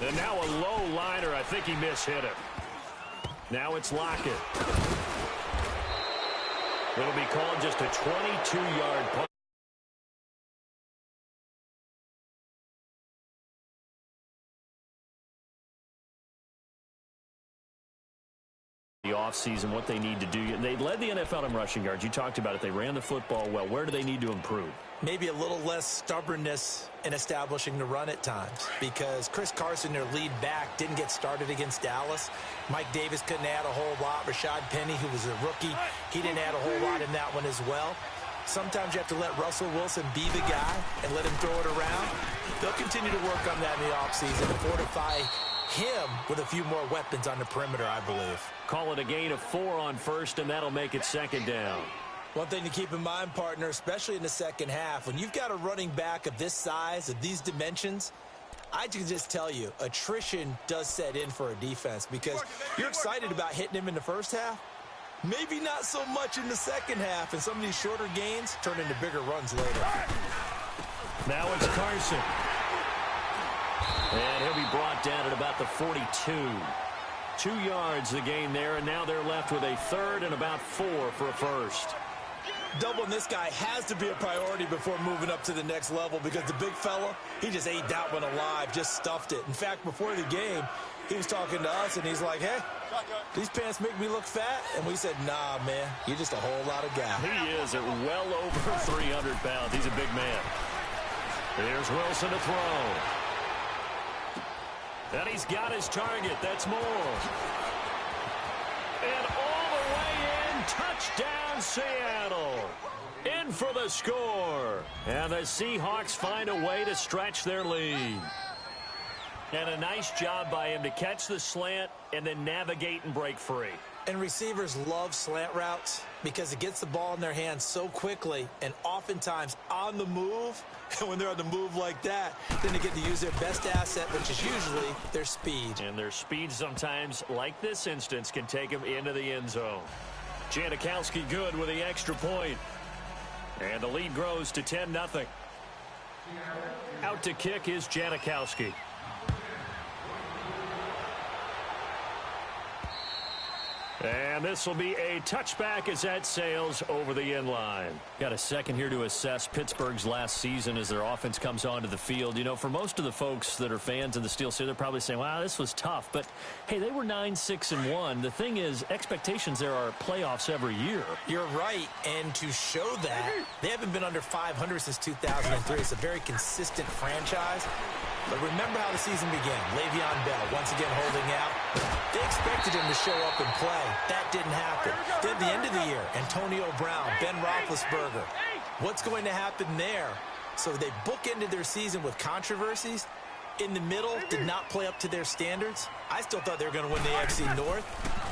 And now a low liner. I think he mishit it. Now it's Lockett. It'll be called just a 22-yard punt. The offseason, what they need to do. They led the NFL in rushing yards. You talked about it. They ran the football well. Where do they need to improve? Maybe a little less stubbornness in establishing the run at times, because Chris Carson, their lead back, didn't get started against Dallas. Mike Davis couldn't add a whole lot. Rashad Penny, who was a rookie, he didn't add a whole lot in that one as well. Sometimes you have to let Russell Wilson be the guy and let him throw it around. They'll continue to work on that in the offseason and fortify him with a few more weapons on the perimeter, I believe. Call it a gain of 4 on first, and that'll make it second down. One thing to keep in mind, partner, especially in the second half, when you've got a running back of this size, of these dimensions, I can just tell you, attrition does set in for a defense, because you're excited about hitting him in the first half. Maybe not so much in the second half, and some of these shorter gains turn into bigger runs later. Now it's Carson. And he'll be brought down at about the 42. 2 yards the gain there, and now they're left with a third and about 4 for a first. Doubling this guy has to be a priority before moving up to the next level, because the big fella, he just ate that one alive, just stuffed it. In fact, before the game, he was talking to us, and he's like, hey, these pants make me look fat? And we said, nah, man, you're just a whole lot of guy. He is at well over 300 pounds. He's a big man. Here's Wilson to throw. And he's got his target. That's more. And all the way in. Touchdown, Seattle. In for the score. And the Seahawks find a way to stretch their lead. And a nice job by him to catch the slant and then navigate and break free. And receivers love slant routes because it gets the ball in their hands so quickly and oftentimes on the move. And when they're on the move like that, then they get to use their best asset, which is usually their speed. And their speed sometimes, like this instance, can take them into the end zone. Janikowski good with the extra point. And the lead grows to 10-0. Out to kick is Janikowski. And this will be a touchback as that sails over the end line. Got a second here to assess Pittsburgh's last season as their offense comes onto the field. You know, for most of the folks that are fans of the Steel City, they're probably saying, wow, this was tough. But, hey, they were 9-6-1. The thing is, expectations there are playoffs every year. You're right. And to show that, they haven't been under 500 since 2003. It's a very consistent franchise. But remember how the season began. Le'Veon Bell once again holding out. They expected him to show up and play. That didn't happen. Then at the end of the year, Antonio Brown, Ben Roethlisberger. What's going to happen there? So they bookended their season with controversies. In the middle, did not play up to their standards. I still thought they were going to win the AFC North.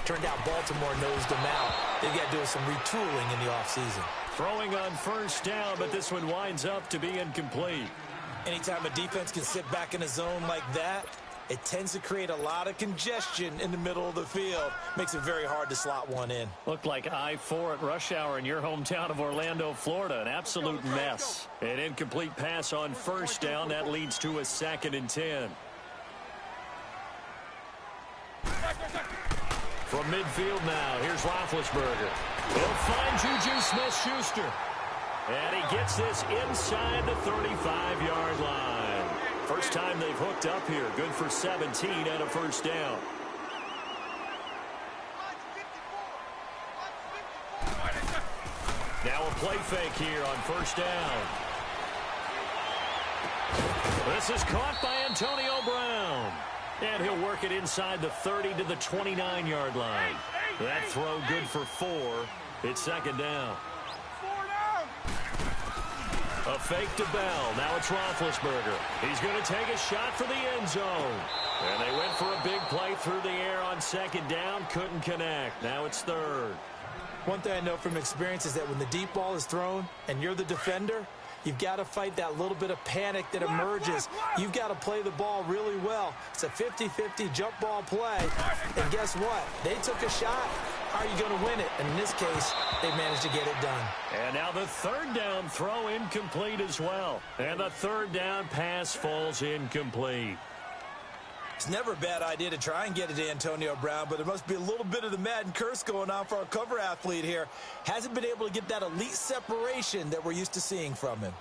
Turned out Baltimore nosed them out. They've got to do some retooling in the offseason. Throwing on first down, but this one winds up to be incomplete. Anytime a defense can sit back in a zone like that, it tends to create a lot of congestion in the middle of the field. Makes it very hard to slot one in. Looked like I-4 at rush hour in your hometown of Orlando, Florida. An absolute mess. An incomplete pass on first down. That leads to a 2nd and 10. From midfield now, here's Roethlisberger. He'll find Juju Smith-Schuster. And he gets this inside the 35-yard line. First time they've hooked up here. Good for 17 and a first down. Now a play fake here on first down. This is caught by Antonio Brown. And he'll work it inside the 30 to the 29-yard line. That throw good for 4. It's second down. A fake to Bell. Now it's Roethlisberger. He's going to take a shot for the end zone. And they went for a big play through the air on second down. Couldn't connect. Now it's third. One thing I know from experience is that when the deep ball is thrown and you're the defender, you've got to fight that little bit of panic that emerges. You've got to play the ball really well. It's a 50-50 jump ball play. And guess what? They took a shot. How are you going to win it? And in this case, they managed to get it done. And now the third down throw incomplete as well. And the third down pass falls incomplete. It's never a bad idea to try and get it to Antonio Brown, but there must be a little bit of the Madden curse going on for our cover athlete here. Hasn't been able to get that elite separation that we're used to seeing from him.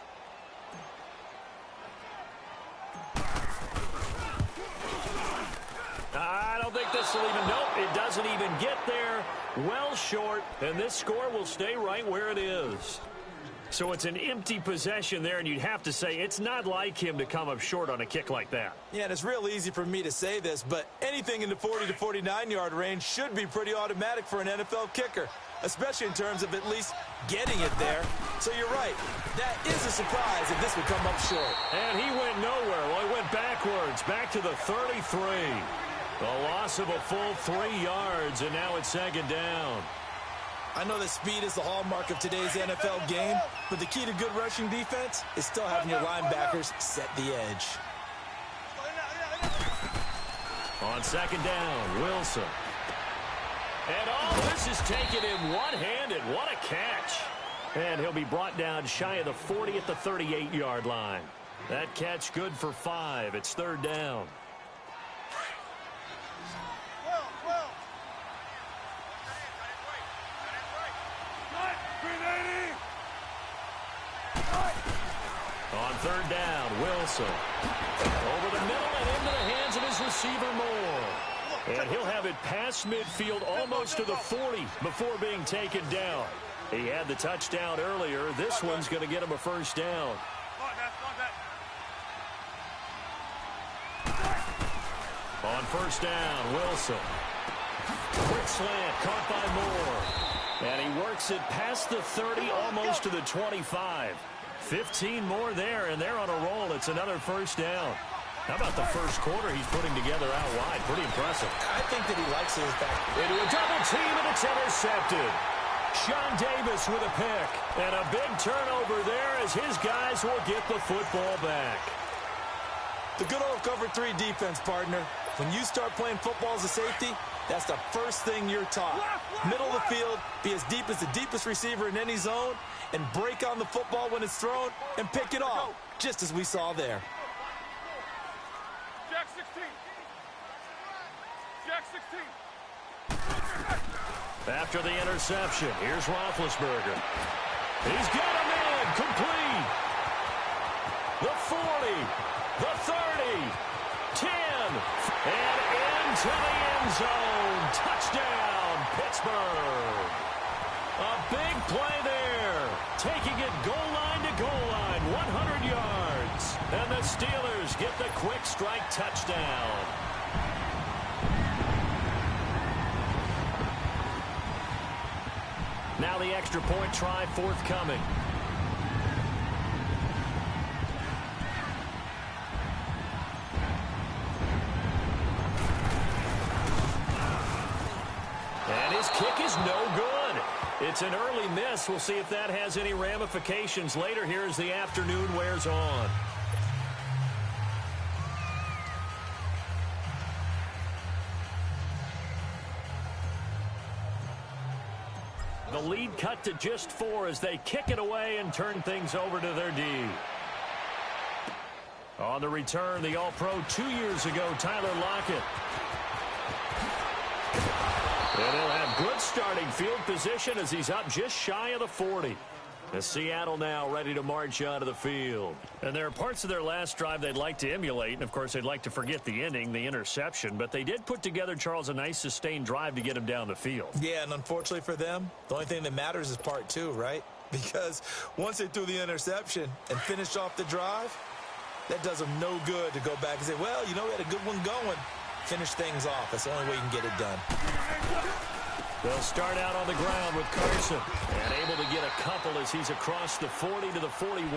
I don't think this will even, nope, it doesn't even get there. Well short, and this score will stay right where it is. So it's an empty possession there, and you'd have to say it's not like him to come up short on a kick like that. Yeah, and it's real easy for me to say this, but anything in the 40 to 49-yard range should be pretty automatic for an NFL kicker, especially in terms of at least getting it there. So you're right. That is a surprise if this would come up short. And he went nowhere. Well, he went backwards, back to the 33. A loss of a full 3 yards, and now it's second down. I know that speed is the hallmark of today's NFL game, but the key to good rushing defense is still having your linebackers set the edge. On second down, Wilson. And all this is taken in one-handed. What a catch. And he'll be brought down shy of the 40 at the 38-yard line. That catch good for 5. It's third down. On third down, Wilson. Over the middle and into the hands of his receiver, Moore. And he'll have it past midfield almost to the 40 before being taken down. He had the touchdown earlier. This one's going to get him a first down. On first down, Wilson. Quick slant, caught by Moore. And he works it past the 30, almost to the 25. 15 more there, and they're on a roll. It's another first down. How about the first quarter he's putting together out wide? Pretty impressive. I think that he likes his back. Into a double team, and it's intercepted. Sean Davis with a pick. And a big turnover there as his guys will get the football back. The good old cover 3 defense, partner. When you start playing football as a safety, that's the first thing you're taught. Middle of the field, be as deep as the deepest receiver in any zone, and break on the football when it's thrown and pick it off, just as we saw there. Jack 16. Jack 16. After the interception, here's Roethlisberger. He's got him in, complete. The 40, the 30, 10, and into the end zone. Touchdown, Pittsburgh. A big play there. Taking it goal line to goal line, 100 yards. And the Steelers get the quick strike touchdown. Now the extra point try forthcoming. And his kick is no good. It's an early miss. We'll see if that has any ramifications later here as the afternoon wears on. The lead cut to just 4 as they kick it away and turn things over to their D. On the return, the All-Pro 2 years ago, Tyler Lockett. And he'll have good starting field position as he's up just shy of the 40. As Seattle now ready to march onto the field. And there are parts of their last drive they'd like to emulate. And, of course, they'd like to forget the ending, the interception. But they did put together, Charles, a nice sustained drive to get him down the field. Yeah, and unfortunately for them, the only thing that matters is part 2, right? Because once they threw the interception and finished off the drive, that does them no good to go back and say, well, you know, we had a good one going. Finish things off. That's the only way you can get it done. They'll start out on the ground with Carson. And able to get a couple as he's across the 40 to the 41.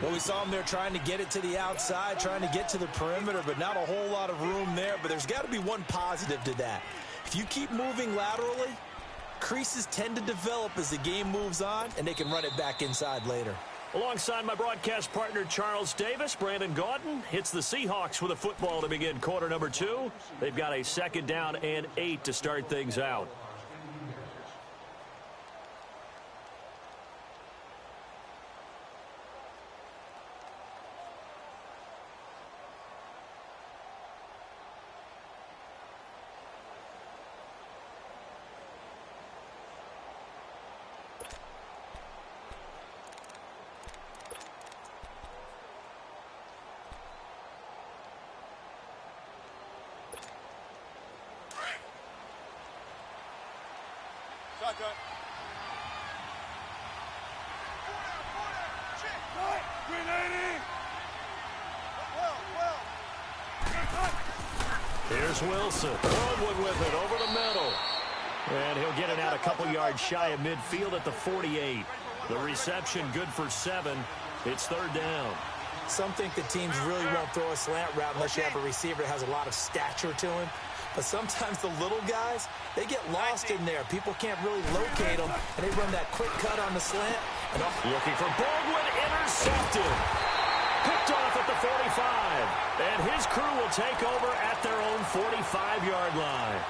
Well, we saw him there trying to get it to the outside, trying to get to the perimeter, but not a whole lot of room there. But there's got to be one positive to that. If you keep moving laterally, creases tend to develop as the game moves on, and they can run it back inside later. Alongside my broadcast partner, Charles Davis, Brandon Gaudin hits the Seahawks with a football to begin quarter number 2. They've got a second down and 8 to start things out. Here's Wilson. Baldwin with it over the middle. And he'll get it out a couple yards shy of midfield at the 48. The reception good for 7. It's third down. Some think the teams really won't throw a slant route unless you have a receiver that has a lot of stature to him. But sometimes the little guys, they get lost in there. People can't really locate them, and they run that quick cut on the slant. And looking for Baldwin, intercepted. Picked off at the 45. And his crew will take over at their own 45-yard line.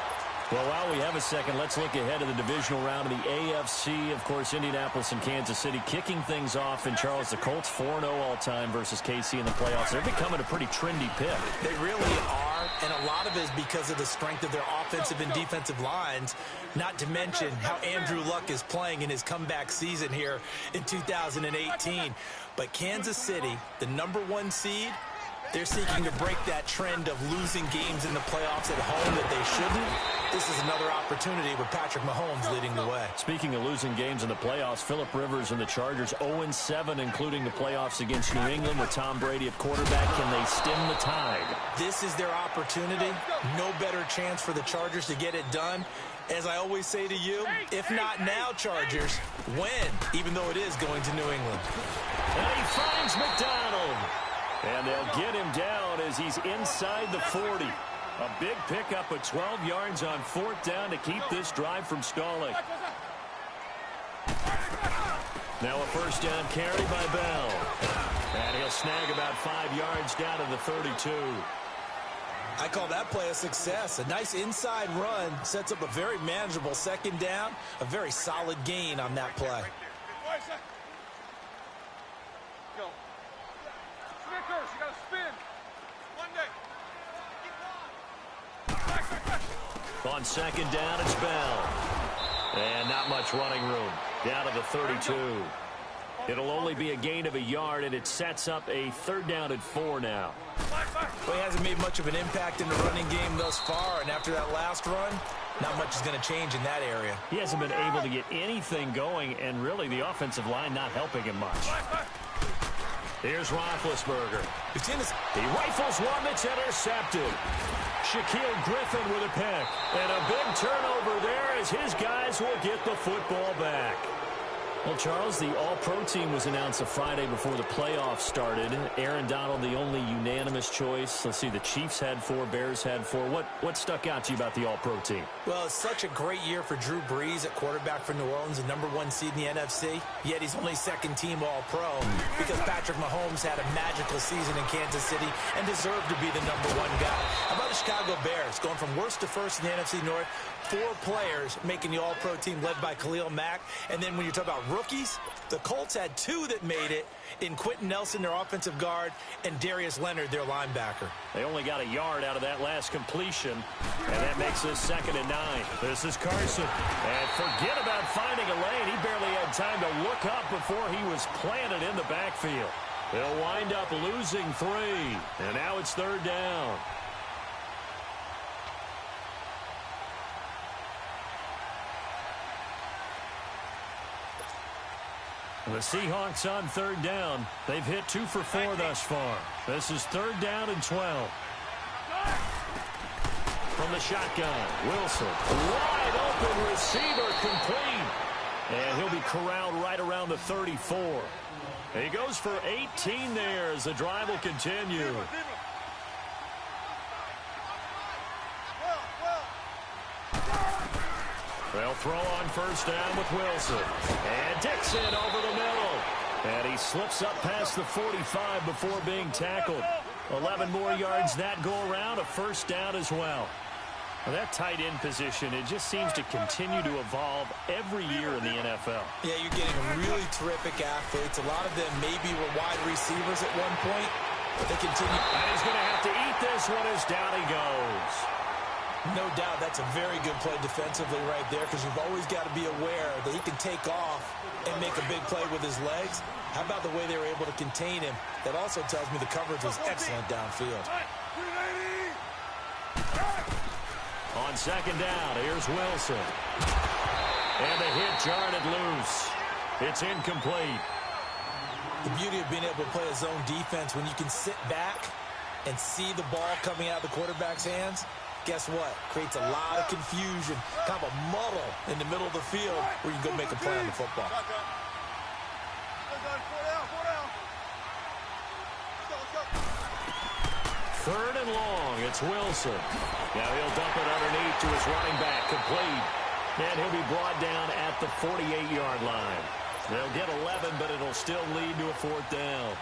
Well, while we have a second, let's look ahead to the divisional round of the AFC. Of course, Indianapolis and Kansas City kicking things off. And, Charles, the Colts 4-0 all-time versus KC in the playoffs. They're becoming a pretty trendy pick. They really are, and a lot of it is because of the strength of their offensive and defensive lines, not to mention how Andrew Luck is playing in his comeback season here in 2018. But Kansas City, the #1 seed, they're seeking to break that trend of losing games in the playoffs at home that they shouldn't. This is another opportunity with Patrick Mahomes leading the way. Speaking of losing games in the playoffs, Phillip Rivers and the Chargers 0-7, including the playoffs against New England with Tom Brady at quarterback. Can they stem the tide? This is their opportunity. No better chance for the Chargers to get it done. As I always say to you, if not now, Chargers, when? Even though it is going to New England. And he finds McDonald. And they'll get him down as he's inside the 40. A big pickup of 12 yards on 4th down to keep this drive from stalling. Now a first down carry by Bell. And he'll snag about 5 yards down to the 32. I call that play a success. A nice inside run sets up a very manageable second down. A very solid gain on that play. On second down, it's Bell. And not much running room. Down to the 32. It'll only be a gain of a yard, and it sets up a third down and 4 now. Well, he hasn't made much of an impact in the running game thus far, and after that last run, not much is going to change in that area. He hasn't been able to get anything going, and really the offensive line not helping him much. Here's Roethlisberger. He rifles one that's intercepted. Shaquille Griffin with a pick. And a big turnover there as his guys will get the football back. Well, Charles, the All-Pro team was announced a Friday before the playoffs started. Aaron Donald, the only unanimous choice. Let's see, the Chiefs had 4, Bears had 4. What stuck out to you about the All-Pro team? Well, it's such a great year for Drew Brees at quarterback for New Orleans, the #1 seed in the NFC. Yet he's only second-team All-Pro because Patrick Mahomes had a magical season in Kansas City and deserved to be the #1 guy. How about the Chicago Bears going from worst to first in the NFC North? 4 players making the All-Pro team led by Khalil Mack. And then when you talk about rookies, the Colts had 2 that made it in Quentin Nelson, their offensive guard, and Darius Leonard, their linebacker. They only got a yard out of that last completion, and that makes this 2nd and 9. This is Carson. And forget about finding a lane. He barely had time to look up before he was planted in the backfield. They'll wind up losing 3, and now it's third down. The Seahawks on third down. They've hit 2 for 4 thus far. This is third down and 12. From the shotgun, Wilson. Wide open receiver, complete. And he'll be corralled right around the 34. He goes for 18 there as the drive will continue. They'll throw on first down with Wilson. And Dixon over the middle. And he slips up past the 45 before being tackled. 11 more yards that go around, a first down as well. Well, that tight end position, it just seems to continue to evolve every year in the NFL. Yeah, you're getting really terrific athletes. A lot of them maybe were wide receivers at one point, but they continue. And he's going to have to eat this one as down he goes. No doubt that's a very good play defensively right there because you've always got to be aware that he can take off and make a big play with his legs. How about the way they were able to contain him? That also tells me the coverage was excellent downfield. On second down, here's Wilson. And the hit jarred it loose. It's incomplete. The beauty of being able to play a zone defense when you can sit back and see the ball coming out of the quarterback's hands, guess what? Creates a lot of confusion, kind of a muddle in the middle of the field where you can go make a play on the football. Third and long, it's Wilson. Now he'll dump it underneath to his running back, complete. And he'll be brought down at the 48-yard line. They'll get 11, but it'll still lead to a fourth down.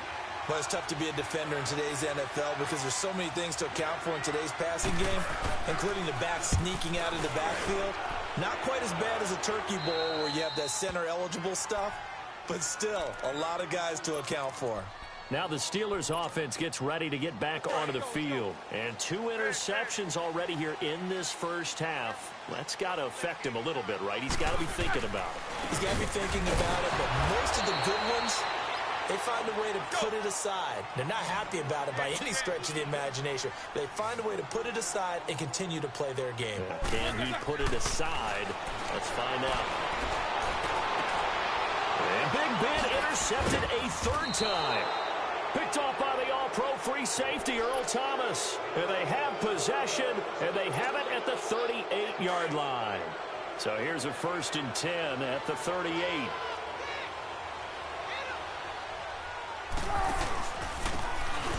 Well, it's tough to be a defender in today's NFL because there's so many things to account for in today's passing game, including the back sneaking out of the backfield. Not quite as bad as a turkey bowl where you have that center-eligible stuff, but still a lot of guys to account for. Now the Steelers offense gets ready to get back onto the field. And 2 interceptions already here in this first half. That's got to affect him a little bit, right? He's got to be thinking about it. He's got to be thinking about it, but most of the good ones, they find a way to put it aside. They're not happy about it by any stretch of the imagination. They find a way to put it aside and continue to play their game. Can he put it aside? Let's find out. And Big Ben intercepted a third time. Picked off by the all-pro free safety, Earl Thomas. And they have possession, and they have it at the 38-yard line. So here's a 1st and 10 at the 38.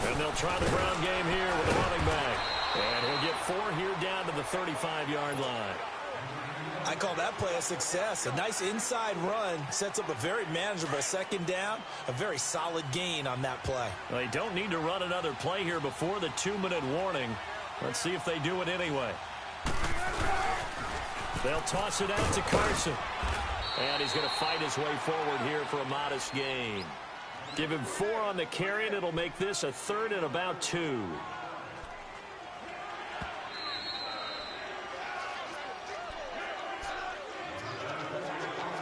And they'll try the ground game here with the running back. And he'll get 4 here down to the 35-yard line. I call that play a success. A nice inside run sets up a very manageable second down, a very solid gain on that play. They don't need to run another play here before the 2-minute warning. Let's see if they do it anyway. They'll toss it out to Carson. And he's going to fight his way forward here for a modest gain. Give him 4 on the carry, and it'll make this a 3rd and about 2.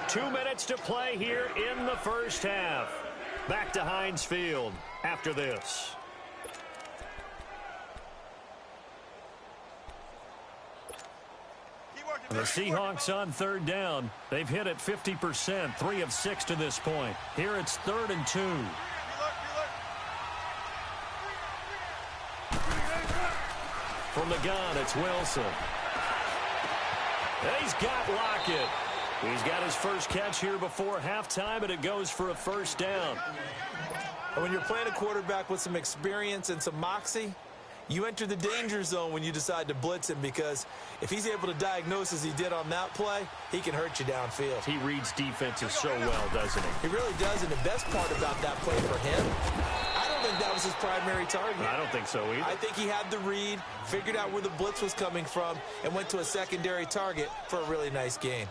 2 minutes to play here in the first half. Back to Heinz Field after this. The Seahawks on 3rd down. They've hit it 50%, 3 of 6 to this point. Here it's 3rd and 2. From the gun, it's Wilson. And he's got Lockett. He's got his first catch here before halftime, and it goes for a 1st down. And when you're playing a quarterback with some experience and some moxie, you enter the danger zone when you decide to blitz him, because if he's able to diagnose as he did on that play, he can hurt you downfield. He reads defenses so well, doesn't he? He really does, and the best part about that play for him, I don't think that was his primary target. I don't think so either. I think he had the read, figured out where the blitz was coming from, and went to a secondary target for a really nice gain.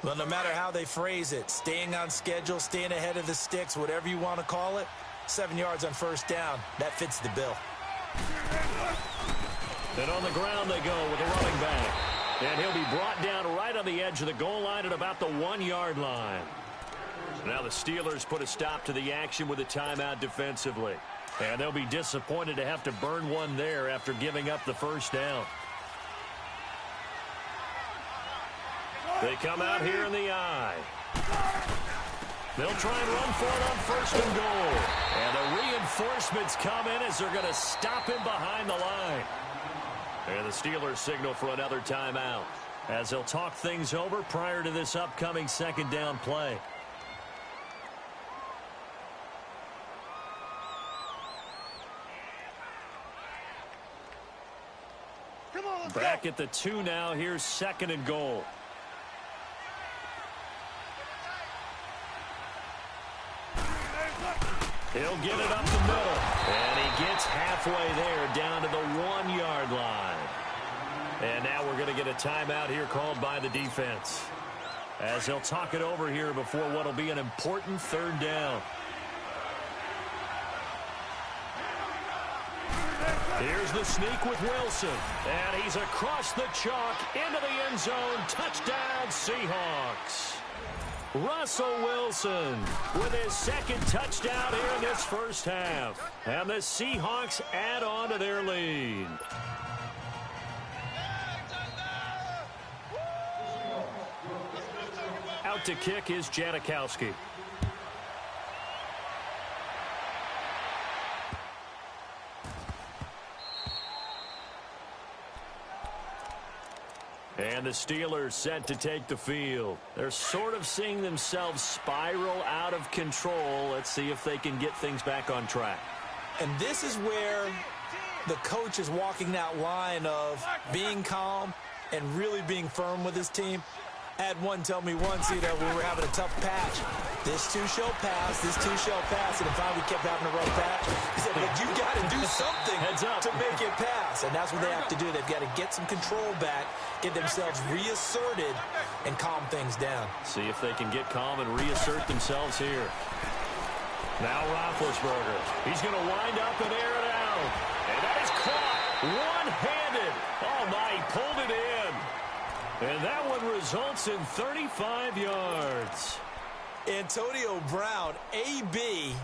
Well, no matter how they phrase it, staying on schedule, staying ahead of the sticks, whatever you want to call it, 7 yards on 1st down, that fits the bill. And on the ground they go with the running back. And he'll be brought down right on the edge of the goal line at about the 1-yard line. Now the Steelers put a stop to the action with a timeout defensively. And they'll be disappointed to have to burn one there after giving up the 1st down. They come out here in the eye. They'll try and run for it on 1st and goal. And the reinforcements come in as they're going to stop him behind the line. And the Steelers signal for another timeout as they'll talk things over prior to this upcoming 2nd down play. Back at the 2 now. Here's 2nd and goal. He'll get it up the middle. And he gets halfway there down to the 1-yard line. And now we're going to get a timeout here called by the defense, as they'll talk it over here before what will be an important 3rd down. Here's the sneak with Wilson. And he's across the chalk into the end zone. Touchdown, Seahawks. Russell Wilson with his 2nd touchdown here in this first half. And the Seahawks add on to their lead. out to kick is Janikowski. And the Steelers set to take the field. They're sort of seeing themselves spiral out of control. Let's see if they can get things back on track. And this is where the coach is walking that line of being calm and really being firm with his team. I had one tell me once, we were having a tough patch. This too shall pass, this too shall pass. And finally we kept having a rough patch. He said, but you got to do something to make it pass. And that's what they have to do. They've got to get some control back, get themselves reasserted, and calm things down. See if they can get calm and reassert themselves here. Now Roethlisberger. He's going to wind up and air it out. And that is caught one-handed. Oh, my, he pulled it in. And that one results in 35 yards. Antonio Brown, AB,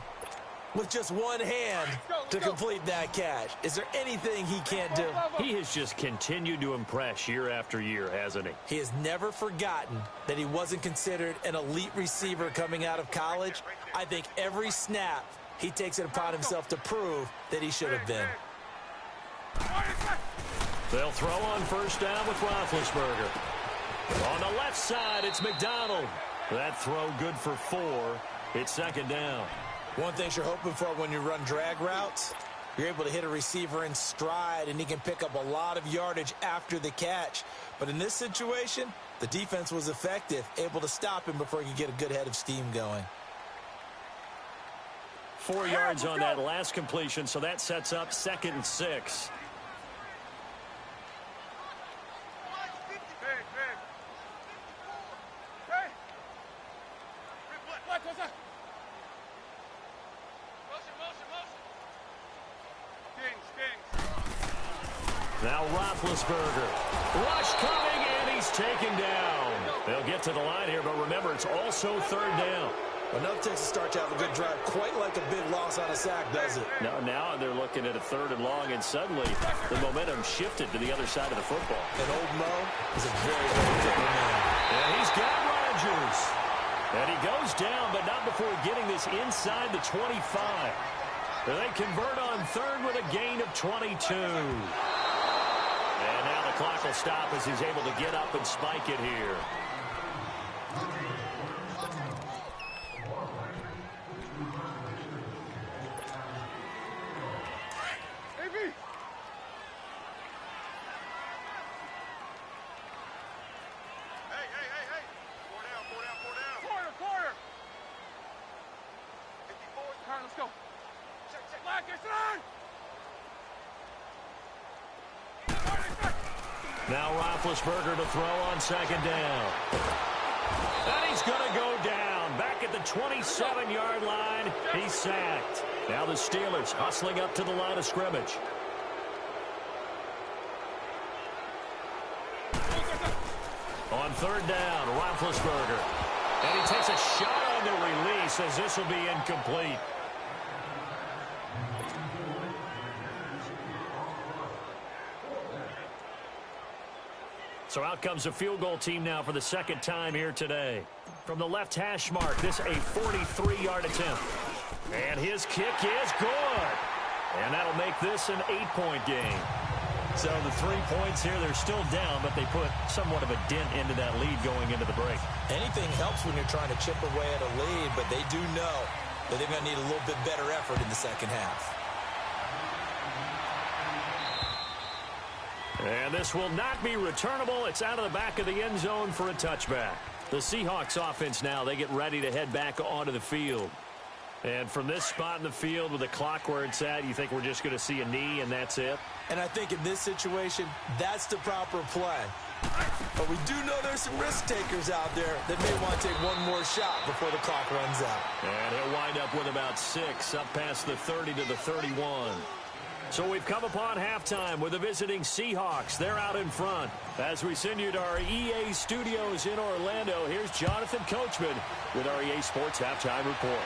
with just one hand to complete that catch. Is there anything he can't do? He has just continued to impress year after year, hasn't he? He has never forgotten that he wasn't considered an elite receiver coming out of college. I think every snap he takes it upon himself to prove that he should have been. They'll throw on first down with Roethlisberger. On the left side, it's McDonald. That throw good for 4. It's second down. One thing you're hoping for when you run drag routes, you're able to hit a receiver in stride, and he can pick up a lot of yardage after the catch. But in this situation, the defense was effective, able to stop him before he could get a good head of steam going. 4 yards on that last completion, so that sets up 2nd and 6. Now Roethlisberger. Rush coming, and he's taken down. They'll get to the line here, but remember, it's also 3rd down. Enough takes a start to have a good drive, quite like a big loss on a sack, does it? Now they're looking at a 3rd and long, and suddenly the momentum shifted to the other side of the football. And old Mo is a very, very different man. And he's got Rodgers. And he goes down, but not before getting this inside the 25. They convert on 3rd with a gain of 22. And now the clock will stop as he's able to get up and spike it here. Now Roethlisberger to throw on 2nd down. And he's going to go down. Back at the 27-yard line, he's sacked. Now the Steelers hustling up to the line of scrimmage. On 3rd down, Roethlisberger. And he takes a shot on the release as this will be incomplete. So out comes a field goal team now for the 2nd time here today. From the left hash mark, this a 43-yard attempt. And his kick is good. And that'll make this an 8-point game. So the 3 points here, they're still down, but they put somewhat of a dent into that lead going into the break. Anything helps when you're trying to chip away at a lead, but they do know that they're going to need a little bit better effort in the second half. And this will not be returnable. It's out of the back of the end zone for a touchback. The Seahawks offense now, they get ready to head back onto the field. And from this spot in the field with the clock where it's at, you think we're just going to see a knee and that's it? And I think in this situation, that's the proper play. But we do know there's some risk takers out there that may want to take one more shot before the clock runs out. And he'll wind up with about 6 up past the 30 to the 31. So we've come upon halftime with the visiting Seahawks. They're out in front. As we send you to our EA studios in Orlando, here's Jonathan Coachman with our EA Sports Halftime Report.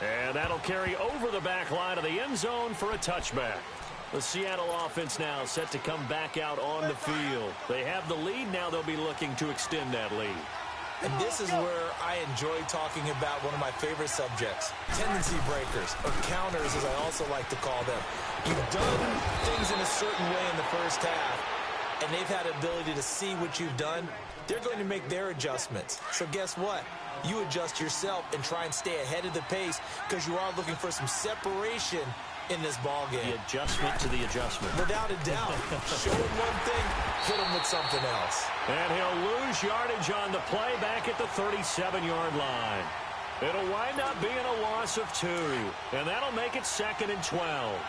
And that'll carry over the back line of the end zone for a touchback. The Seattle offense now set to come back out on the field. They have the lead. Now they'll be looking to extend that lead. And this is where I enjoy talking about one of my favorite subjects, tendency breakers, or counters as I also like to call them. You've done things in a certain way in the first half, and they've had the ability to see what you've done. They're going to make their adjustments. So guess what? You adjust yourself and try and stay ahead of the pace because you are looking for some separation in this ball game. The adjustment to the adjustment. Without a doubt. Show him one thing, hit him with something else. And he'll lose yardage on the play back at the 37-yard line. It'll wind up being a loss of 2, and that'll make it 2nd and 12.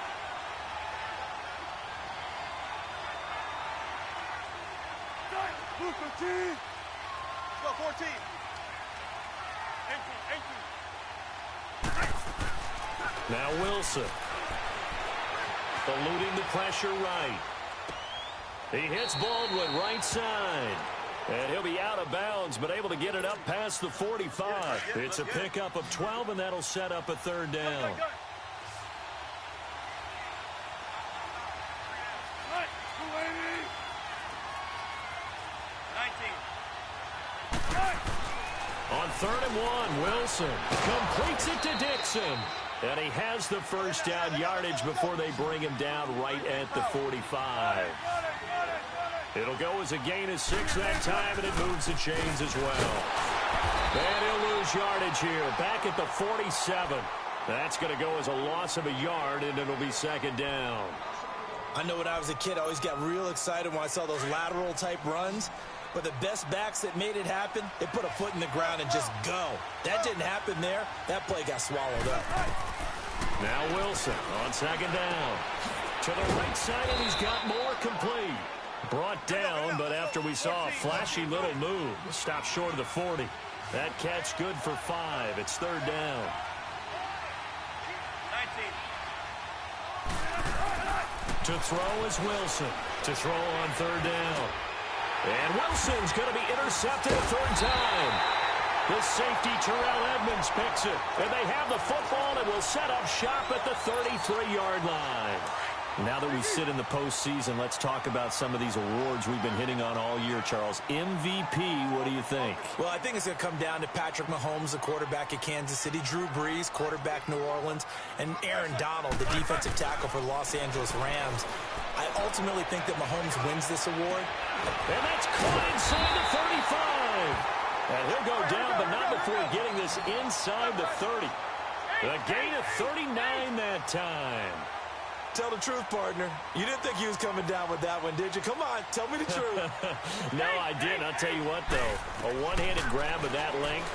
Go 14. 18. Now Wilson. Eluding the pressure right. He hits Baldwin right side. And he'll be out of bounds, but able to get it up past the 45. It's a pickup of 12, and that'll set up a 3rd down. On 3rd and 1, Wilson completes it to Dixon. And he has the first down yardage before they bring him down right at the 45. It'll go as a gain of 6 that time, and it moves the chains as well. And he'll lose yardage here, back at the 47. That's going to go as a loss of a yard, and it'll be 2nd down. I know when I was a kid, I always got real excited when I saw those lateral-type runs. But the best backs that made it happen, they put a foot in the ground and just go. That didn't happen there. That play got swallowed up. Now Wilson on 2nd down. To the right side, and he's got more complete. Brought down, but after we saw a flashy little move, stopped short of the 40. That catch good for 5. It's 3rd down. 19. To throw is Wilson. To throw on 3rd down. And Wilson's going to be intercepted a 3rd time. The safety, Terrell Edmonds, picks it. And they have the football and will set up shop at the 33-yard line. Now that we sit in the postseason, let's talk about some of these awards we've been hitting on all year, Charles. MVP, what do you think? Well, I think it's going to come down to Patrick Mahomes, the quarterback at Kansas City, Drew Brees, quarterback New Orleans, and Aaron Donald, the defensive tackle for the Los Angeles Rams. I ultimately think that Mahomes wins this award. And that's caught inside the 35. And he'll go down, but not before getting this inside the 30. A gain of 39 that time. Tell the truth, partner. You didn't think he was coming down with that one, did you? Come on, tell me the truth. No, I didn't. I'll tell you what, though. A one-handed grab of that length.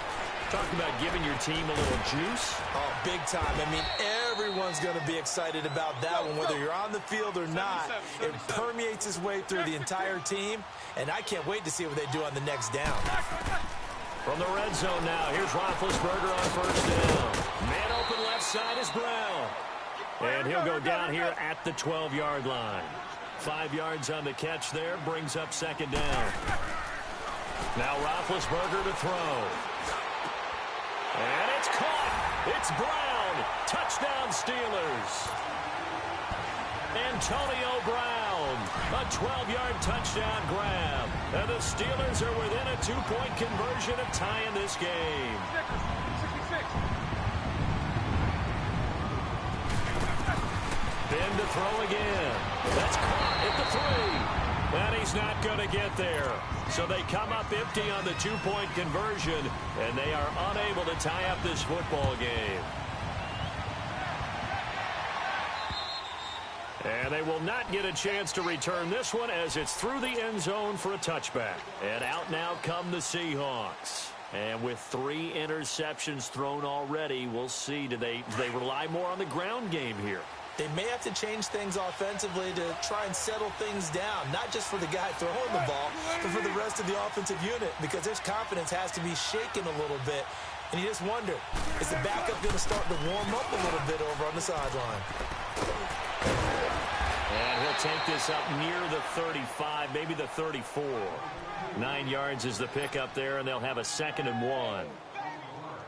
Talking about giving your team a little juice. Oh, big time. I mean, everyone's going to be excited about that one, whether you're on the field or not. It permeates its way through the entire team, and I can't wait to see what they do on the next down. From the red zone now, here's Roethlisberger on 1st down. Man open left side is Brown. And he'll go down here at the 12-yard line. 5 yards on the catch there, brings up 2nd down. Now Roethlisberger to throw. And it's caught. It's Brown. Touchdown Steelers. Antonio Brown. A 12-yard touchdown grab. And the Steelers are within a 2-point conversion of tying this game. 66. Then to throw again. That's caught at the 3. And he's not going to get there. So they come up empty on the 2-point conversion, and they are unable to tie up this football game. And they will not get a chance to return this one as it's through the end zone for a touchback. And out now come the Seahawks. And with 3 interceptions thrown already, we'll see. Do they rely more on the ground game here? They may have to change things offensively to try and settle things down, not just for the guy throwing the ball, but for the rest of the offensive unit, because their confidence has to be shaken a little bit. And you just wonder, is the backup going to start to warm up a little bit over on the sideline? And he'll take this up near the 35, maybe the 34. 9 yards is the pickup there, and they'll have a 2nd and 1.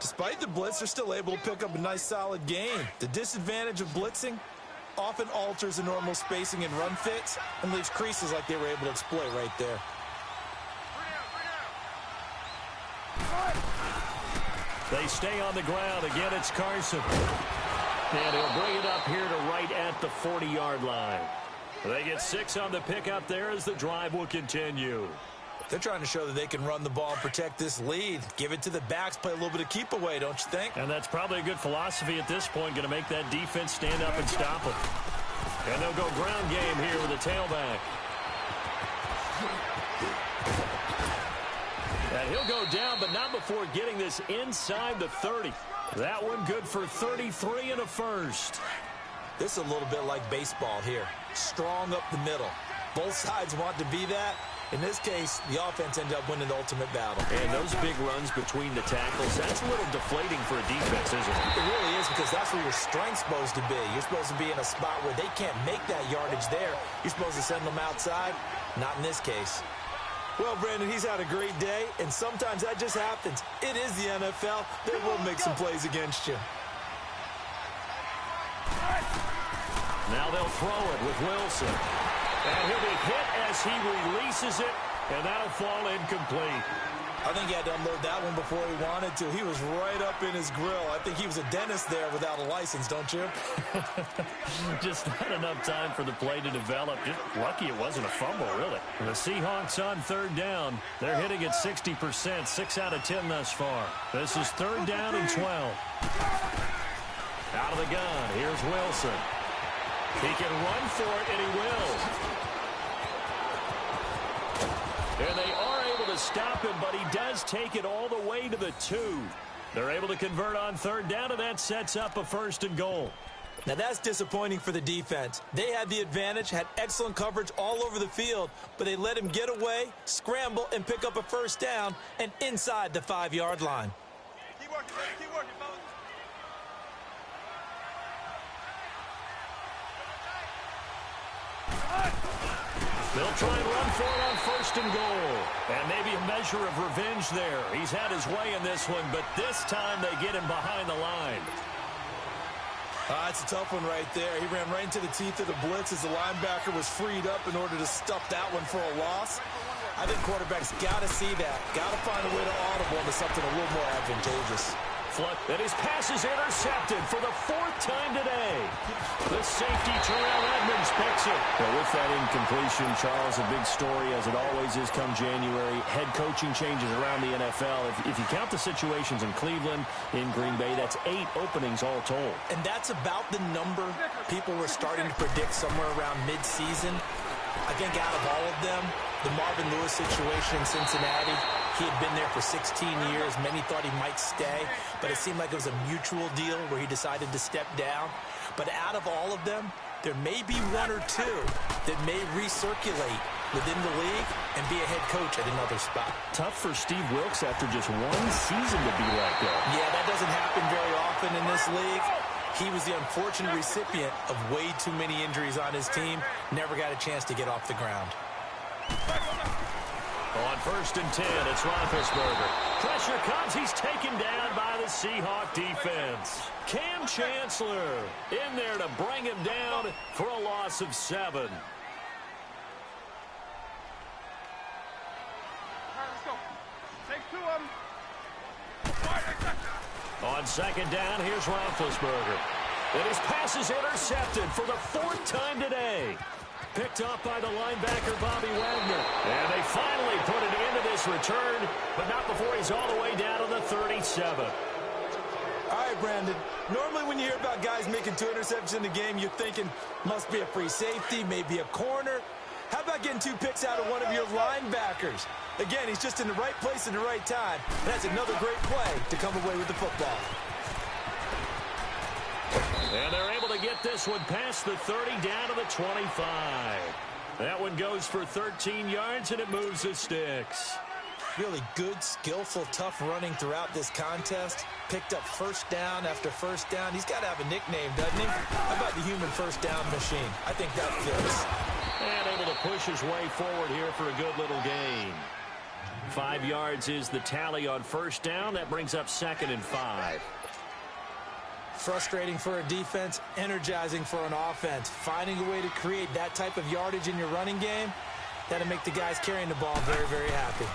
Despite the blitz, they're still able to pick up a nice solid gain. The disadvantage of blitzing often alters the normal spacing and run fits and leaves creases like they were able to exploit right there. They stay on the ground. Again, it's Carson. And he'll bring it up here to right at the 40-yard line. They get 6 on the pickup there as the drive will continue. They're trying to show that they can run the ball and protect this lead. Give it to the backs, play a little bit of keep away, don't you think? And that's probably a good philosophy at this point, going to make that defense stand up and stop them. And they'll go ground game here with a tailback. And he'll go down, but not before getting this inside the 30. That one good for 33 and a first. This is a little bit like baseball here. Strong up the middle. Both sides want to be that. In this case, the offense ended up winning the ultimate battle. And those big runs between the tackles, that's a little deflating for a defense, isn't it? It really is, because that's where your strength's supposed to be. You're supposed to be in a spot where they can't make that yardage there. You're supposed to send them outside. Not in this case. Well, Brandon, he's had a great day, and sometimes that just happens. It is the NFL. They will make some plays against you. Now they'll throw it with Wilson. And he'll be hit as he releases it, and that'll fall incomplete. I think he had to unload that one before he wanted to. He was right up in his grill. I think he was a dentist there without a license, don't you? Just not enough time for the play to develop. Just lucky it wasn't a fumble, really. And the Seahawks on third down. They're hitting at 60%, 6 out of 10 thus far. This is third down and 12. Out of the gun, here's Wilson. He can run for it, and he will. And they are able to stop him, but he does take it all the way to the 2. They're able to convert on third down, and that sets up a 1st and goal. Now, that's disappointing for the defense. They had the advantage, had excellent coverage all over the field, but they let him get away, scramble, and pick up a 1st down, and inside the 5-yard line. Keep working, baby. Keep working, fellas. They'll try and run for it on 1st and goal. And maybe a measure of revenge there. He's had his way in this one, but this time they get him behind the line. It's a tough one right there. He ran right into the teeth of the blitz as the linebacker was freed up in order to stuff that one for a loss. I think quarterbacks got to see that. Got to find a way to audible into something a little more advantageous. And his pass is intercepted for the 4th time today. The safety, Terrell Edmonds, picks it. Well, with that incompletion, Charles, a big story, as it always is come January. Head coaching changes around the NFL. If you count the situations in Cleveland, in Green Bay, that's 8 openings all told. And that's about the number people were starting to predict somewhere around mid-season. I think out of all of them, the Marvin Lewis situation in Cincinnati, he had been there for 16 years. Many thought he might stay, but it seemed like it was a mutual deal where he decided to step down. But out of all of them, there may be 1 or 2 that may recirculate within the league and be a head coach at another spot. Tough for Steve Wilks after just 1 season to be let go. Yeah, that doesn't happen very often in this league. He was the unfortunate recipient of way too many injuries on his team. Never got a chance to get off the ground. On 1st and 10, it's Roethlisberger. Pressure comes. He's taken down by the Seahawk defense. Cam Chancellor in there to bring him down for a loss of 7. All right, let's go. Take 2 of them. All right, next second. On 2nd down, here's Roethlisberger. And his pass is intercepted for the 4th time today. Picked off by the linebacker, Bobby Wagner. And they finally put an end to this return, but not before he's all the way down to the 37. All right, Brandon. Normally when you hear about guys making 2 interceptions in a game, you're thinking must be a free safety, maybe a corner. How about getting 2 picks out of one of your linebackers? Again, he's just in the right place at the right time. And that's another great play to come away with the football. And they're able to get this one past the 30 down to the 25. That one goes for 13 yards, and it moves the sticks. Really good, skillful, tough running throughout this contest. Picked up 1st down after 1st down. He's got to have a nickname, doesn't he? How about the human 1st down machine? I think that fits. And able to push his way forward here for a good little gain. 5 yards is the tally on 1st down. That brings up 2nd and 5. Frustrating for a defense, energizing for an offense. Finding a way to create that type of yardage in your running game, that'll make the guys carrying the ball very, very happy.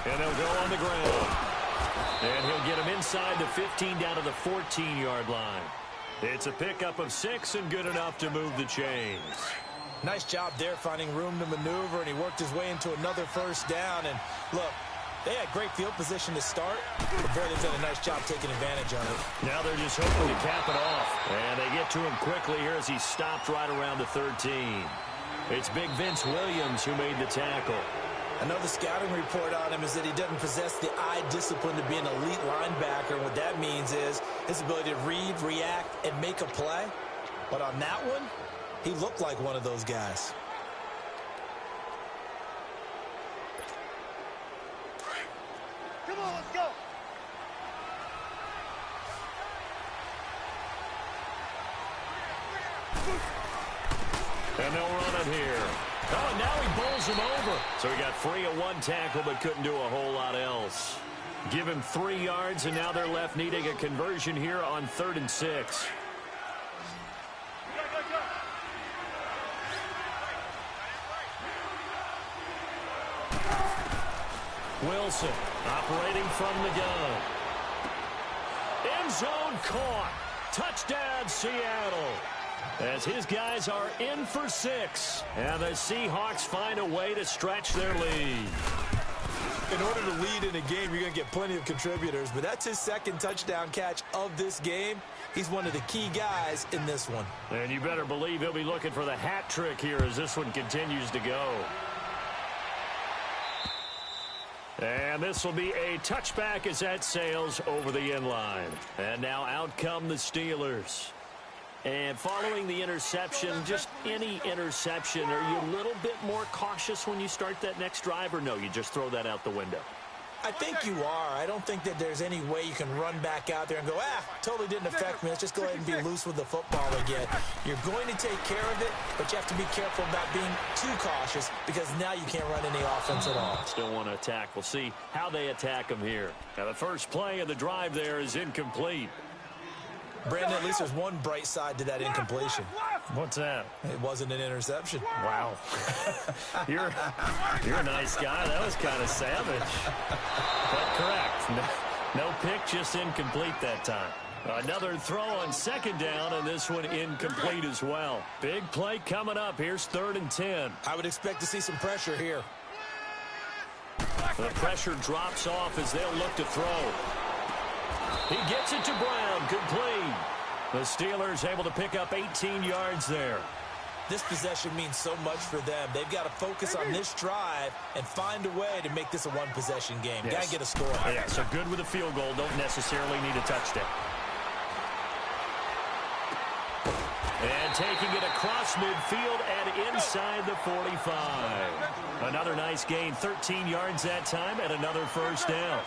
And they'll go on the ground. 2nd and 10. 2nd and 10 And he'll get him inside the 15 down to the 14-yard line. It's a pickup of 6 and good enough to move the chains. Nice job there finding room to maneuver, and he worked his way into another first down. And look, they had great field position to start, but Bearden's done a nice job taking advantage of it. Now they're just hoping to cap it off. And they get to him quickly here as he stopped right around the 13. It's big Vince Williams who made the tackle. I know the scouting report on him is that he doesn't possess the eye discipline to be an elite linebacker. And what that means is his ability to read, react, and make a play. But on that one, he looked like one of those guys. Come on, let's go. And they'll run it here. Oh, and now he bowls him over. So he got free of one tackle but couldn't do a whole lot else. Give him 3 yards, and now they're left needing a conversion here on 3rd and 6. Wilson operating from the gun. End zone caught. Touchdown, Seattle. As his guys are in for 6. And the Seahawks find a way to stretch their lead. In order to lead in a game, you're going to get plenty of contributors, but that's his 2nd touchdown catch of this game. He's one of the key guys in this one. And you better believe he'll be looking for the hat trick here as this one continues to go. And this will be a touchback as that sails over the end line. And now out come the Steelers. And following the interception, just any interception, are you a little bit more cautious when you start that next drive, or no, you just throw that out the window? I think you are. I don't think that there's any way you can run back out there and go, totally didn't affect me. Let's just go ahead and be loose with the football again. You're going to take care of it, but you have to be careful about being too cautious because now you can't run any offense at all. Still want to attack. We'll see how they attack him here. Now, the first play of the drive there is incomplete. Brandon, at least there's one bright side to that incompletion. What's that? It wasn't an interception. Wow. You're a nice guy. That was kind of savage. But correct. No pick, just incomplete that time. Another throw on 2nd down, and this one incomplete as well. Big play coming up. Here's 3rd and 10. I would expect to see some pressure here. The pressure drops off as they'll look to throw. He gets it to Brown, complete. The Steelers able to pick up 18 yards there. This possession means so much for them. They've got to focus on this drive and find a way to make this a one-possession game. Yes. Got to get a score. Yeah, so good with a field goal. Don't necessarily need a touchdown. And taking it across midfield and inside the 45. Another nice gain, 13 yards that time, and another first down.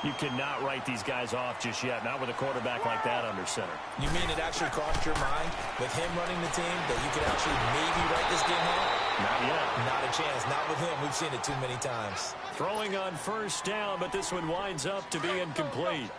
You cannot write these guys off just yet, not with a quarterback like that under center. You mean it actually crossed your mind with him running the team that you could actually maybe write this game off? Not yet. Not a chance. Not with him. We've seen it too many times. Throwing on first down, but this one winds up to be incomplete.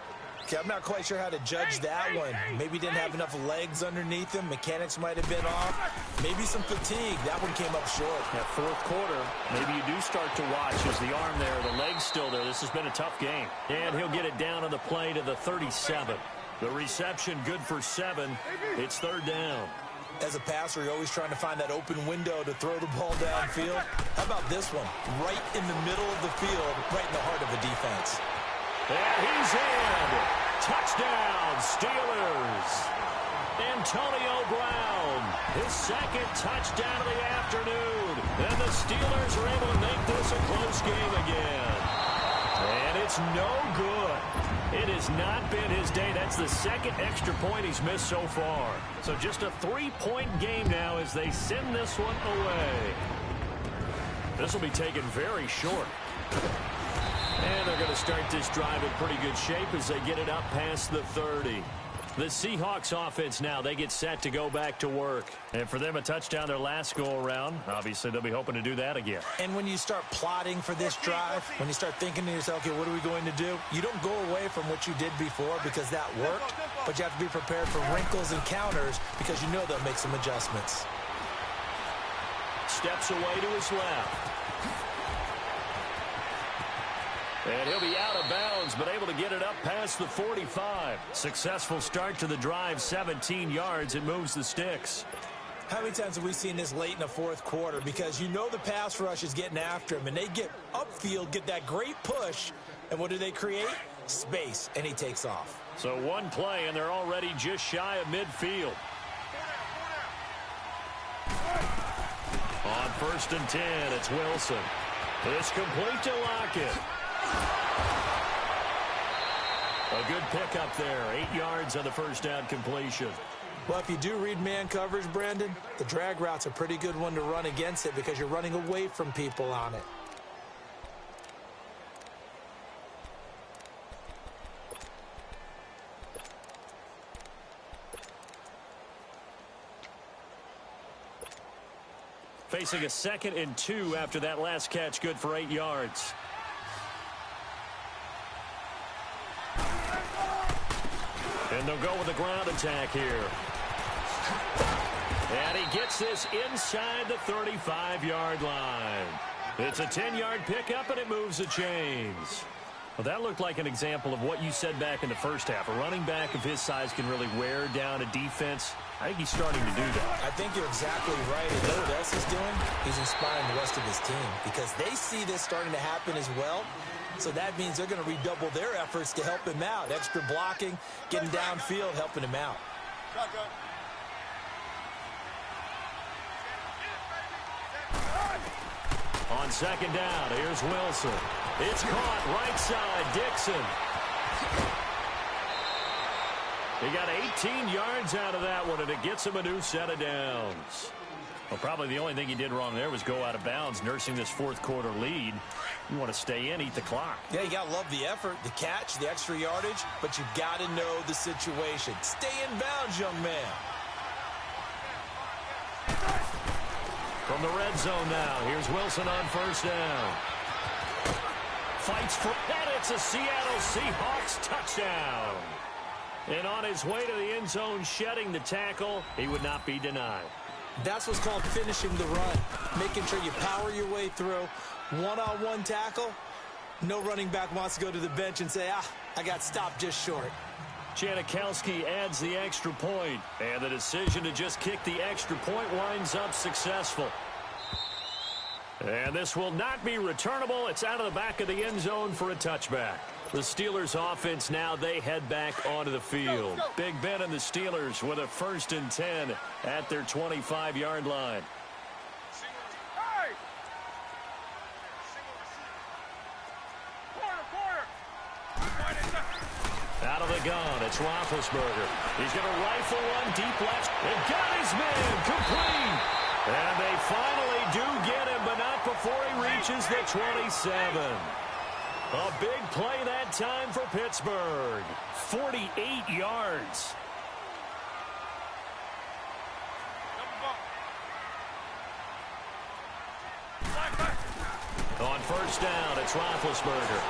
Okay, I'm not quite sure how to judge that one. Maybe didn't have enough legs underneath him. Mechanics might have been off. Maybe some fatigue. That one came up short. That 4th quarter, maybe you do start to watch as the arm there, the leg's still there. This has been a tough game. And he'll get it down on the play to the 37. The reception good for 7. It's 3rd down. As a passer, you're always trying to find that open window to throw the ball downfield. How about this one? Right in the middle of the field, right in the heart of the defense. And he's in. Touchdown, Steelers. Antonio Brown, his 2nd touchdown of the afternoon. And the Steelers are able to make this a close game again. And it's no good. It has not been his day. That's the 2nd extra point he's missed so far. So just a 3-point game now as they send this one away. This will be taken very short. And they're going to start this drive in pretty good shape as they get it up past the 30. The Seahawks offense now, they get set to go back to work. And for them, a touchdown their last go-around. Obviously, they'll be hoping to do that again. And when you start plotting for this drive, when you start thinking to yourself, okay, what are we going to do? You don't go away from what you did before because that worked, but you have to be prepared for wrinkles and counters because you know they'll make some adjustments. Steps away to his left. And he'll be out of bounds, but able to get it up past the 45. Successful start to the drive, 17 yards. It moves the sticks. How many times have we seen this late in the fourth quarter? Because you know the pass rush is getting after him, and they get upfield, get that great push, and what do they create? Space, and he takes off. So one play, and they're already just shy of midfield. On 1st and 10, it's Wilson. It's complete to Lockett. A good pickup there. 8 yards on the first down completion. Well, if you do read man coverage, Brandon, the drag route's a pretty good one to run against it because you're running away from people on it. Facing a 2nd and 2 after that last catch, good for 8 yards. And they'll go with a ground attack here. And he gets this inside the 35-yard line. It's a 10-yard pickup, and it moves the chains. Well, that looked like an example of what you said back in the first half. A running back of his size can really wear down a defense. I think he's starting to do that. I think you're exactly right. And you know what else he's doing? He's inspiring the rest of his team because they see this starting to happen as well. So that means they're going to redouble their efforts to help him out. Extra blocking, getting downfield, helping him out. On 2nd down, here's Wilson. It's caught right side, Dixon. He got 18 yards out of that one, and it gets him a new set of downs. Well, probably the only thing he did wrong there was go out of bounds, nursing this fourth quarter lead. You want to stay in, eat the clock. Yeah, you got to love the effort, the catch, the extra yardage, but you got to know the situation. Stay in bounds, young man. From the red zone now, here's Wilson on 1st down. Fights for that. It's a Seattle Seahawks touchdown. And on his way to the end zone, shedding the tackle, he would not be denied. That's what's called finishing the run, making sure you power your way through. One-on-one tackle, no running back wants to go to the bench and say, I got stopped just short. Janikowski adds the extra point, and the decision to just kick the extra point winds up successful. And this will not be returnable. It's out of the back of the end zone for a touchback. The Steelers offense now, they head back onto the field. Big Ben and the Steelers with a 1st and 10 at their 25-yard line. Out of the gun, it's Roethlisberger. He's going to rifle one deep left. They've got his man complete. And they finally do get him, but not before he reaches the 27. A big play that time for Pittsburgh. 48 yards. On 1st down, it's Roethlisberger.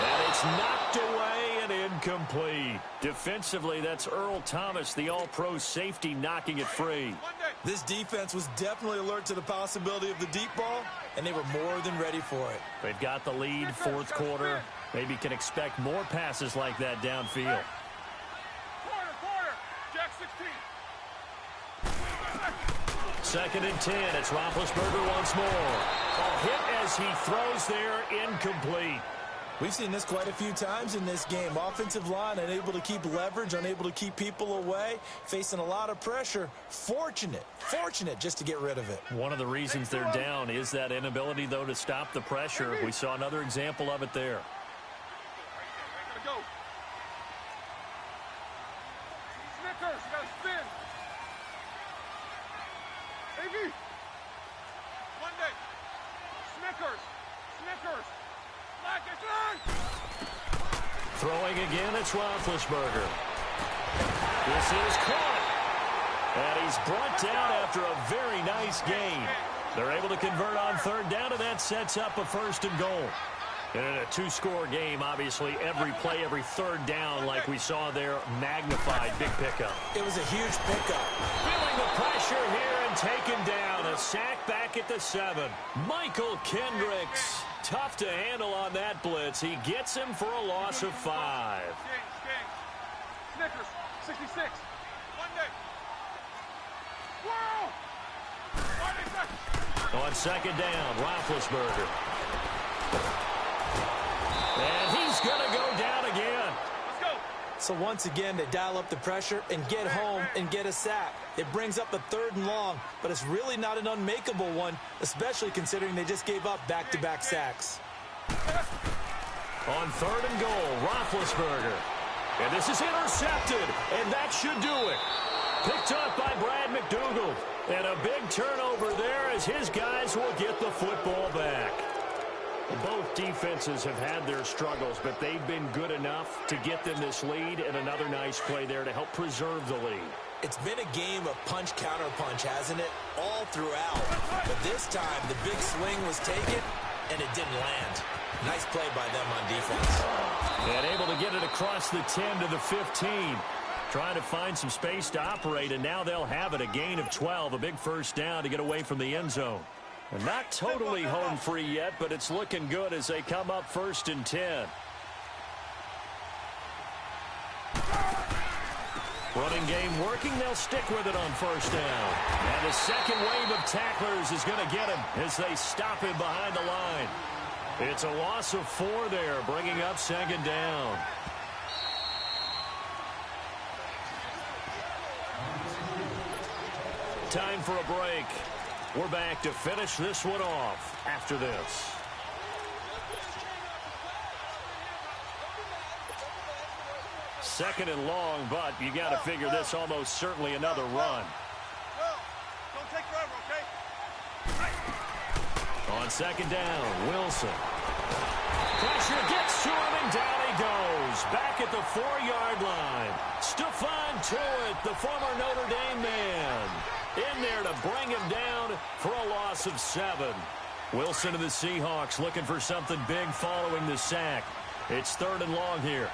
And it's knocked away and incomplete. Defensively, that's Earl Thomas, the all-pro safety, knocking it free. This defense was definitely alert to the possibility of the deep ball, and they were more than ready for it. They've got the lead, fourth quarter. Maybe can expect more passes like that downfield. Jack 16. 2nd and 10. It's Roethlisberger once more. A hit as he throws there, incomplete. We've seen this quite a few times in this game. Offensive line unable to keep leverage, unable to keep people away, facing a lot of pressure. Fortunate just to get rid of it. One of the reasons they're down is that inability, though, to stop the pressure. We saw another example of it there. Go. Snickers, you gotta spin. AV. Monday. Snickers. Throwing again, it's Roethlisberger. This is caught. And he's brought down after a very nice gain. They're able to convert on 3rd down, and that sets up a 1st and goal. And in a 2-score game, obviously, every play, every 3rd down, like we saw there, magnified. Big pickup. It was a huge pickup. Feeling the pressure here and taken down. A sack back at the 7. Michael Kendricks tough to handle on that blitz. He gets him for a loss of 5. Snickers, 66. One day. Whoa! On second down, Roethlisberger. And he's going to go down again. Let's go. So once again, they dial up the pressure and get home and get a sack. It brings up a 3rd and long, but it's really not an unmakeable one, especially considering they just gave up back-to-back sacks. On 3rd and goal, Roethlisberger. And this is intercepted, and that should do it. Picked up by Brad McDougald. And a big turnover there as his guys will get the football back. Both defenses have had their struggles, but they've been good enough to get them this lead, and another nice play there to help preserve the lead. It's been a game of punch-counter-punch, hasn't it? All throughout. But this time, the big swing was taken, and it didn't land. Nice play by them on defense. And able to get it across the 10 to the 15. Trying to find some space to operate, and now they'll have it. A gain of 12, a big first down to get away from the end zone. And not totally home free yet, but it's looking good as they come up 1st and 10. Running game working. They'll stick with it on 1st down. And the second wave of tacklers is going to get him as they stop him behind the line. It's a loss of 4 there, bringing up 2nd down. Time for a break. We're back to finish this one off after this. Second and long, but you got to figure this almost certainly another run. Don't take forever, okay? On 2nd down, Wilson. Pressure gets to him, and down he goes. Back at the 4-yard line. Stephon Tuitt, the former Notre Dame man, in there to bring him down for a loss of 7. Wilson and the Seahawks looking for something big following the sack. It's 3rd and long here.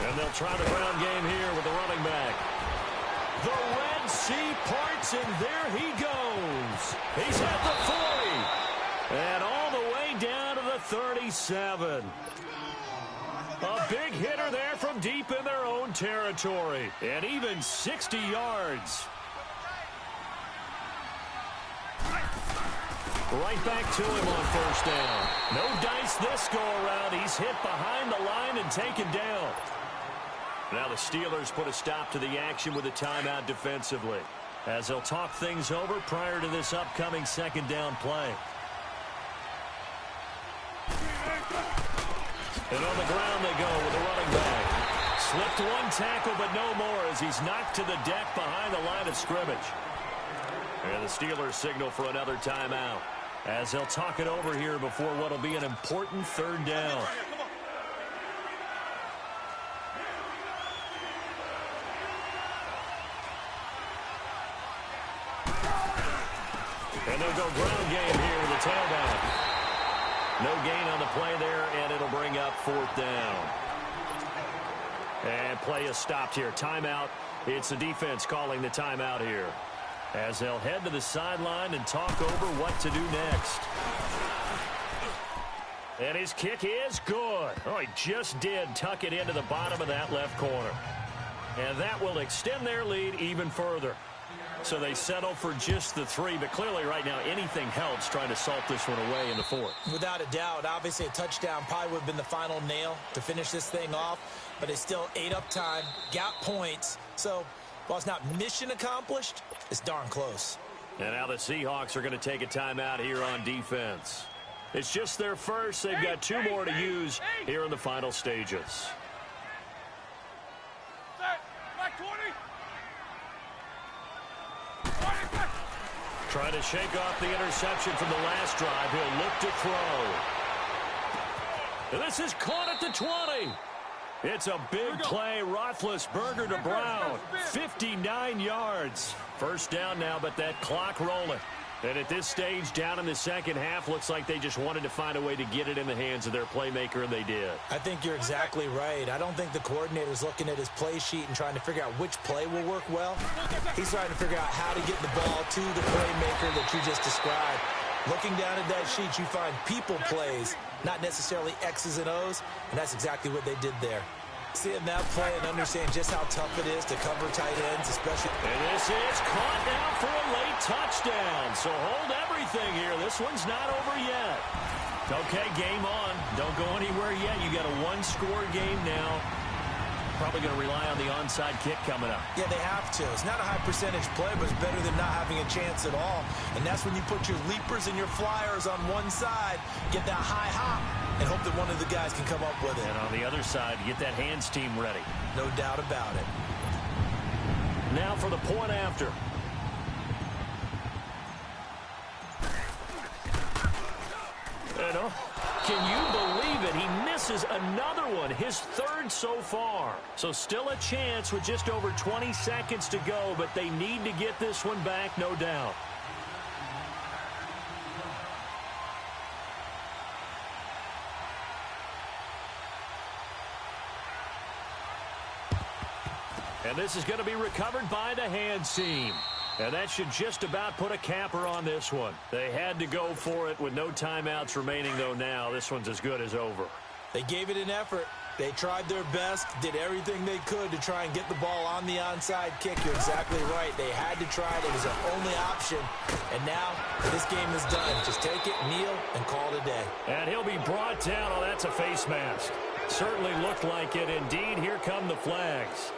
And they'll try the ground game here with the running back. The Red Sea parts, and there he goes. He's at the 40. And all the way down to the 37. A big hitter there from deep in their own territory. And even 60 yards. Right back to him on 1st down. No dice this go-around. He's hit behind the line and taken down. Now the Steelers put a stop to the action with a timeout defensively, as they'll talk things over prior to this upcoming 2nd down play. And on the ground they go with the running back. Slipped one tackle, but no more as he's knocked to the deck behind the line of scrimmage. And the Steelers signal for another timeout, as they'll talk it over here before what will be an important 3rd down. And they'll go ground game here with the tailback. No gain on the play there, and it'll bring up 4th down. And play is stopped here. Timeout. It's the defense calling the timeout here, as they'll head to the sideline and talk over what to do next. And his kick is good. Oh, he just did tuck it into the bottom of that left corner. And that will extend their lead even further. So they settle for just the 3, but clearly right now anything helps trying to salt this one away in the 4th. Without a doubt, obviously a touchdown probably would have been the final nail to finish this thing off, but they still ate up time, got points. So while it's not mission accomplished, it's darn close. And now the Seahawks are going to take a timeout here on defense. It's just their first. They've got 2 more to use here in the final stages. Trying to shake off the interception from the last drive. He'll look to throw. This is caught at the 20. It's a big play. Roethlisberger to Brown. 59 yards. 1st down now, but that clock rolling. And at this stage, down in the 2nd half, looks like they just wanted to find a way to get it in the hands of their playmaker, and they did. I think you're exactly right. I don't think the coordinator's looking at his play sheet and trying to figure out which play will work well. He's trying to figure out how to get the ball to the playmaker that you just described. Looking down at that sheet, you find people plays, not necessarily X's and O's, and that's exactly what they did there. Seeing that play and understand just how tough it is to cover tight ends, especially. And this is caught now for a late touchdown. So hold everything here. This one's not over yet. Okay, game on. Don't go anywhere yet. You got a one-score game now. Probably going to rely on the onside kick coming up. Yeah, they have to. It's not a high percentage play, but it's better than not having a chance at all. And that's when you put your leapers and your flyers on one side, get that high hop, and hope that one of the guys can come up with it. And on the other side, get that hands team ready. No doubt about it. Now for the point after. Can you believe it? He misses another one, his third so far. So still a chance with just over 20 seconds to go, but they need to get this one back, no doubt. And this is going to be recovered by the hands team. And that should just about put a capper on this one. They had to go for it with no timeouts remaining, though now. This one's as good as over. They gave it an effort. They tried their best, did everything they could to try and get the ball on the onside kick. You're exactly right. They had to try it. It was their only option. And now this game is done. Just take it, kneel, and call it a day. And he'll be brought down. Oh, that's a face mask. Certainly looked like it. Indeed, here come the flags.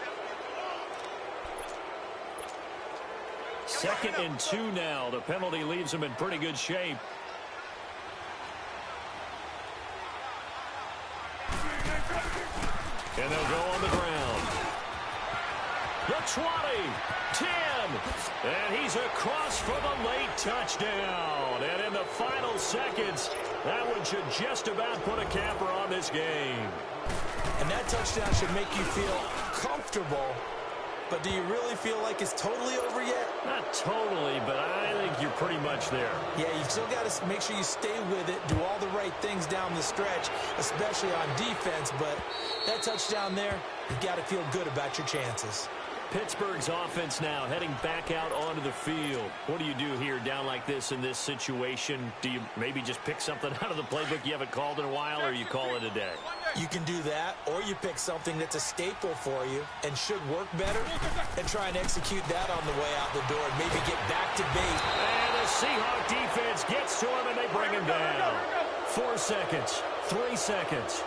2nd and 2 now. The penalty leaves them in pretty good shape. And they'll go on the ground. The 20, 10, and he's across for the late touchdown. And in the final seconds, that one should just about put a capper on this game. And that touchdown should make you feel comfortable. But do you really feel like it's totally over yet? Not totally, but I think you're pretty much there. Yeah, you've still got to make sure you stay with it, do all the right things down the stretch, especially on defense. But that touchdown there, you've got to feel good about your chances. Pittsburgh's offense now heading back out onto the field. What do you do here down like this in this situation? Do you maybe just pick something out of the playbook you haven't called in a while, or you call it a day? You can do that, or you pick something that's a staple for you and should work better and try and execute that on the way out the door and maybe get back to base. And the Seahawk defense gets to him, and they bring him down. 4 seconds, 3 seconds.